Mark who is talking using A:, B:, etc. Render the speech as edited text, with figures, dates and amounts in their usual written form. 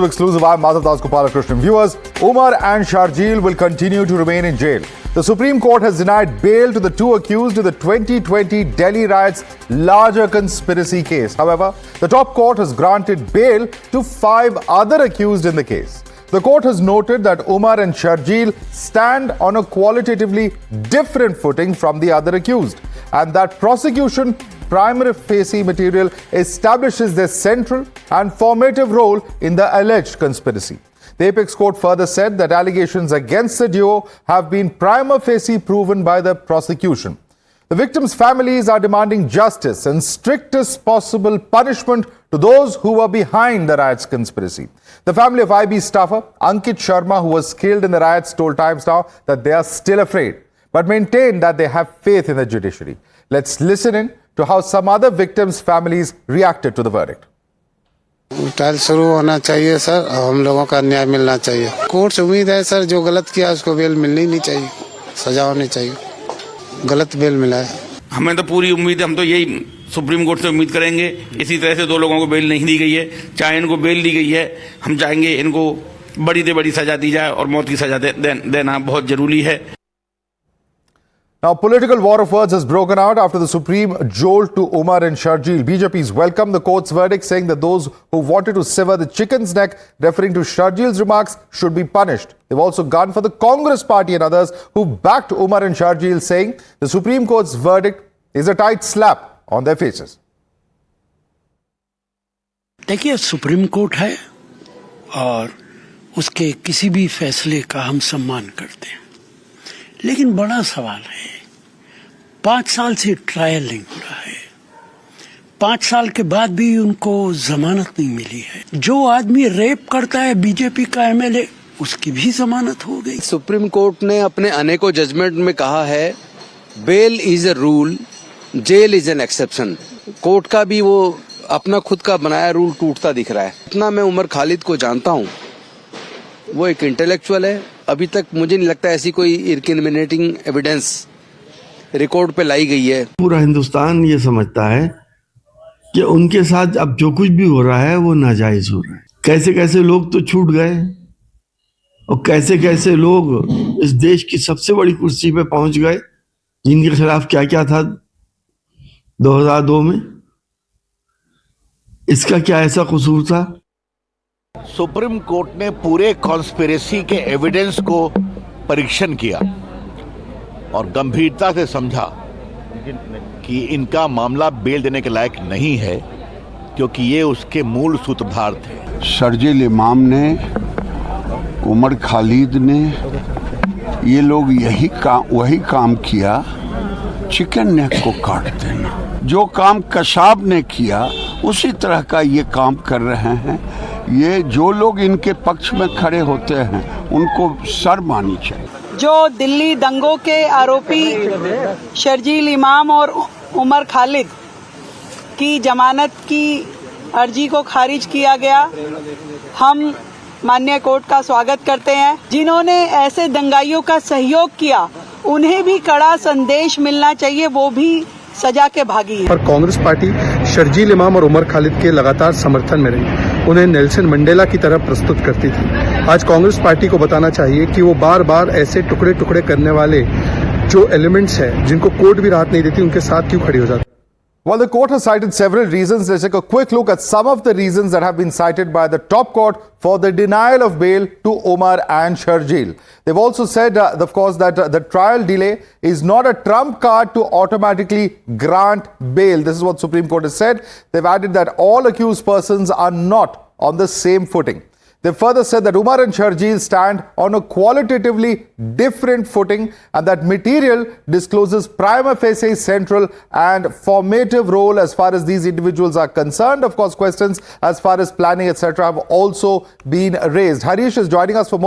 A: exclusive. I'm Madhav Das Gopalakrishnan. Viewers, Umar and Sharjeel will continue to remain in jail. The Supreme Court has denied bail to the two accused in the 2020 Delhi riots larger conspiracy case. However, the top court has granted bail to 5 other accused in the case. The court has noted that Umar and Sharjeel stand on a qualitatively different footing from the other accused, and that prosecution prima facie material establishes their central and formative role in the alleged conspiracy. The Apex Court further said that allegations against the duo have been prima facie proven by the prosecution. The victims' families are demanding justice and strictest possible punishment to those who were behind the riots conspiracy. The family of IB staffer Ankit Sharma, who was killed in the riots, told Times Now that they are still afraid, but maintain that they have faith in the judiciary. Let's listen in to how some other victims' families reacted to the verdict.
B: Trial शुरू होना चाहिए sir, हम लोगों का न्याय मिलना चाहिए। Court से उम्मीद है सर, जो गलत किया उसको बेल मिलनी नहीं चाहिए, सजा होनी चाहिए। गलत बेल मिला है।
C: हमें तो पूरी उम्मीद है, हम तो यही सुप्रीम कोर्ट से उम्मीद करेंगे। इसी तरह से 2 लोगों को बेल नहीं दी गई है, चाहे इनको बेल दी गई है, हम चाहेंगे इनको बड़ी से बड़ी सजा दी जाए और मौत की सजा देना बहुत जरूरी है।
A: Now, political war of words has broken out after the supreme jolt to Umar and Sharjeel. BJP's welcomed the court's verdict, saying that those who wanted to sever the chicken's neck, referring to Sharjeel's remarks, should be punished. They've also gone for the Congress party and others who backed Umar and Sharjeel, saying the Supreme Court's verdict is a tight slap on their faces.
D: देखिए, supreme court है और उसके किसी भी फैसले का हम सम्मान करते हैं, लेकिन बड़ा सवाल है, 5 साल से ट्रायल नहीं हो रहा है, 5 साल के बाद भी उनको जमानत नहीं मिली है। जो आदमी रेप करता है बीजेपी का एमएलए, उसकी भी जमानत हो गई।
E: सुप्रीम कोर्ट ने अपने अनेकों जजमेंट में कहा है, bail is a rule, jail is an exception. Court का भी वो अपना खुद का बनाया रूल टूटता दिख रहा है। इतना मैं उमर खालिद को जानता हूँ, वो एक इंटेलेक्चुअल है। अभी तक मुझे नहीं लगता ऐसी कोई इनक्रिमिनेटिंग एविडेंस रिकॉर्ड पे लाई गई है।
F: पूरा हिंदुस्तान ये समझता है कि उनके साथ अब जो कुछ भी हो रहा है वो नाजायज हो रहा है। कैसे कैसे लोग तो छूट गए और कैसे कैसे लोग इस देश की सबसे बड़ी कुर्सी पे पहुंच गए, जिनके खिलाफ क्या क्या था 2002 में। इसका क्या ऐसा कसूर था?
G: सुप्रीम कोर्ट ने पूरे कॉन्स्पिरेसी के एविडेंस को परीक्षण किया और गंभीरता से समझा कि इनका मामला बेल देने के लायक नहीं है, क्योंकि ये उसके मूल सूत्रधार थे।
H: शर्जील इमाम ने, उमर खालिद ने, ये लोग वही काम किया, चिकन नेक को काट देना। जो काम कसाब ने किया उसी तरह का ये काम कर रहे हैं। ये जो लोग इनके पक्ष में खड़े होते हैं उनको शर्म आनी चाहिए।
I: जो दिल्ली दंगों के आरोपी शर्जील इमाम और उमर खालिद की जमानत की अर्जी को खारिज किया गया, हम माननीय कोर्ट का स्वागत करते हैं। जिन्होंने ऐसे दंगाइयों का सहयोग किया, उन्हें भी कड़ा संदेश मिलना चाहिए, वो भी सजा के भागी है।
J: और कांग्रेस पार्टी शर्जील इमाम और उमर खालिद के लगातार समर्थन में रही, उन्हें नेल्सन मंडेला की तरह प्रस्तुत करती थी। आज कांग्रेस पार्टी को बताना चाहिए कि वो बार बार ऐसे टुकड़े टुकड़े करने वाले जो एलिमेंट्स हैं, जिनको कोर्ट भी राहत नहीं देती, उनके साथ क्यों खड़ी हो जाती।
A: While the court has cited several reasons, let's take a quick look at some of the reasons that have been cited by the top court for the denial of bail to Umar and Sharjeel. They've also said, of course, that the trial delay is not a trump card to automatically grant bail. This is what Supreme Court has said. They've added that all accused persons are not on the same footing. They further said that Umar and Sharjeel stand on a qualitatively different footing, and that material discloses prima facie central and formative role as far as these individuals are concerned. Of course, questions as far as planning, etc., have also been raised. Harish is joining us for more.